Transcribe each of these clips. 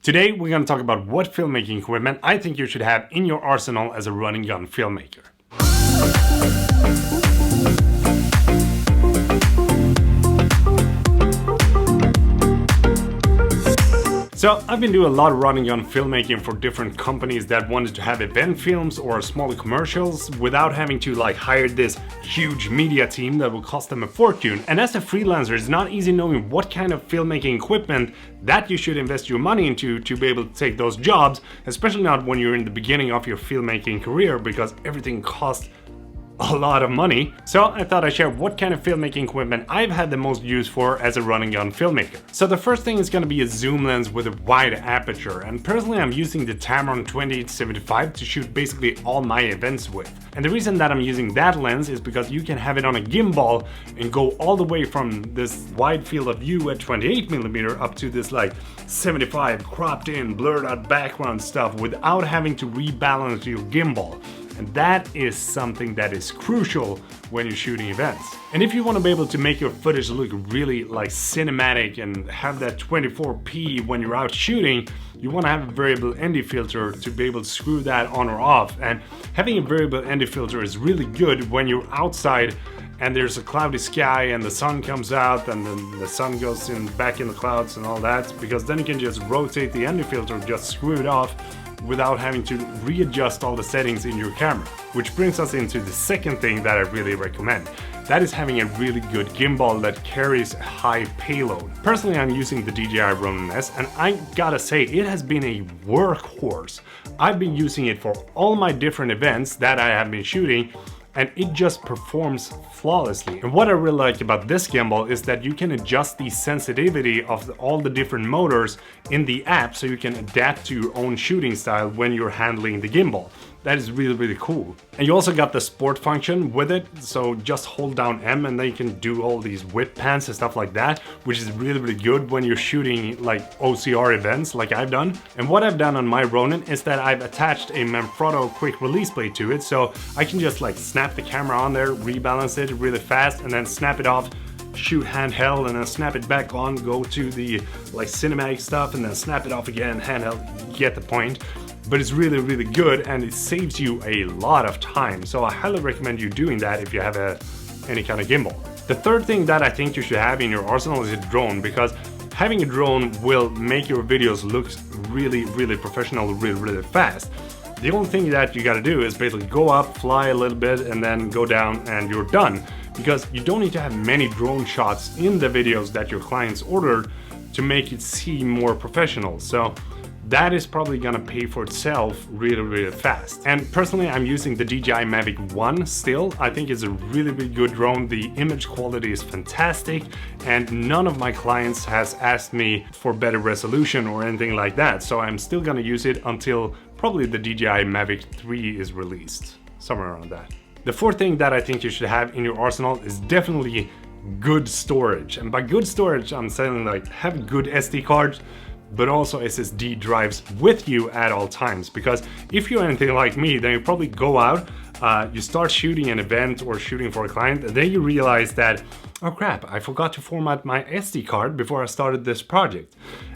Today we're going to talk about what filmmaking equipment I think you should have in your arsenal as a run and gun filmmaker. So I've been doing a lot of run and gun filmmaking for different companies that wanted to have event films or smaller commercials without having to hire this huge media team that will cost them a fortune. And as a freelancer, it's not easy knowing what kind of filmmaking equipment that you should invest your money into to be able to take those jobs, especially not when you're in the beginning of your filmmaking career, because everything costs a lot of money. So I thought I'd share what kind of filmmaking equipment I've had the most use for as a run and gun filmmaker. So the first thing is going to be a zoom lens with a wide aperture, and personally I'm using the Tamron 28-75 to shoot basically all my events with. And the reason that I'm using that lens is because you can have it on a gimbal and go all the way from this wide field of view at 28mm up to this 75 cropped in, blurred out background stuff without having to rebalance your gimbal. And that is something that is crucial when you're shooting events. And if you want to be able to make your footage look really cinematic and have that 24p when you're out shooting, you want to have a variable ND filter to be able to screw that on or off. And having a variable ND filter is really good when you're outside and there's a cloudy sky and the sun comes out and then the sun goes back in the clouds and all that, because then you can just rotate the ND filter, just screw it off without having to readjust all the settings in your camera. Which brings us into the second thing that I really recommend. That is having a really good gimbal that carries a high payload. Personally, I'm using the DJI Ronin S, and I gotta say, it has been a workhorse. I've been using it for all my different events that I have been shooting, and it just performs flawlessly. And what I really like about this gimbal is that you can adjust the sensitivity of all the different motors in the app so you can adapt to your own shooting style when you're handling the gimbal. That is really, really cool. And you also got the sport function with it, so just hold down M and then you can do all these whip pans and stuff like that, which is really, really good when you're shooting OCR events like I've done. And what I've done on my Ronin is that I've attached a Manfrotto quick release blade to it, so I can just snap the camera on there, rebalance it really fast, and then snap it off, shoot handheld, and then snap it back on, go to the cinematic stuff, and then snap it off again, handheld. You get the point. But it's really, really good, and it saves you a lot of time. So I highly recommend you doing that if you have any kind of gimbal. The third thing that I think you should have in your arsenal is a drone, because having a drone will make your videos look really, really professional, really, really fast. The only thing that you gotta do is basically go up, fly a little bit, and then go down, and you're done. Because you don't need to have many drone shots in the videos that your clients ordered to make it seem more professional. So that is probably gonna pay for itself really, really fast. And personally, I'm using the DJI Mavic 1 still. I think it's a really, really good drone. The image quality is fantastic, and none of my clients has asked me for better resolution or anything like that. So I'm still gonna use it until probably the DJI Mavic 3 is released, somewhere around that. The fourth thing that I think you should have in your arsenal is definitely good storage. And by good storage, I'm saying have good SD cards, but also SSD drives with you at all times. Because if you're anything like me, then you probably go out, you start shooting an event or shooting for a client, and then you realize that, oh crap, I forgot to format my SD card before I started this project.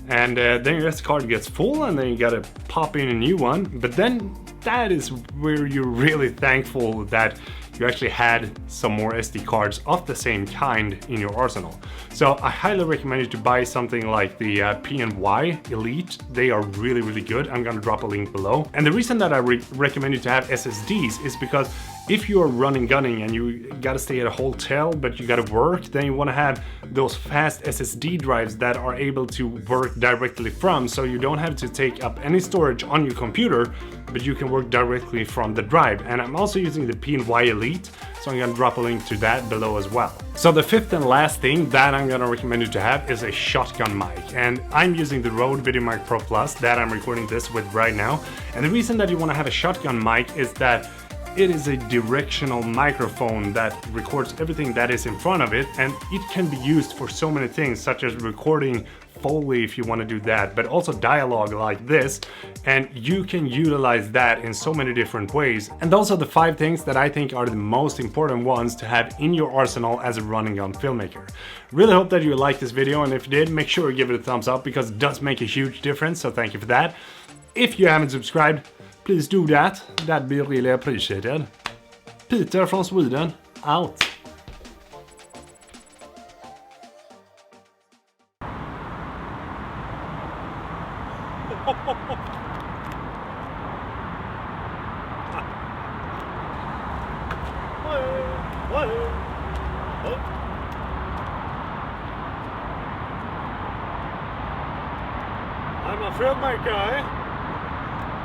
And then your SD card gets full, and then you gotta pop in a new one. But then that is where you're really thankful that you actually had some more SD cards of the same kind in your arsenal. So I highly recommend you to buy something like the P&Y Elite. They are really, really good. I'm gonna drop a link below. And the reason that I recommend you to have SSDs is because if you are running gunning and you gotta stay at a hotel but you gotta work, then you wanna have those fast SSD drives that are able to work directly from, so you don't have to take up any storage on your computer, but you can work directly from the drive. And I'm also using the P&Y Elite, so I'm gonna drop a link to that below as well. So the fifth and last thing that I'm gonna recommend you to have is a shotgun mic. And I'm using the Rode VideoMic Pro Plus that I'm recording this with right now. And the reason that you wanna have a shotgun mic is that it is a directional microphone that records everything that is in front of it, and it can be used for so many things, such as recording Foley if you want to do that, but also dialogue like this, and you can utilize that in so many different ways. And those are the 5 things that I think are the most important ones to have in your arsenal as a running gun filmmaker. Really hope that you liked this video, and if you did, make sure you give it a thumbs up because it does make a huge difference, so thank you for that. If you haven't subscribed, please do that. That'd be really appreciated. Peter from Sweden, out. I'm a filmmaker, eh?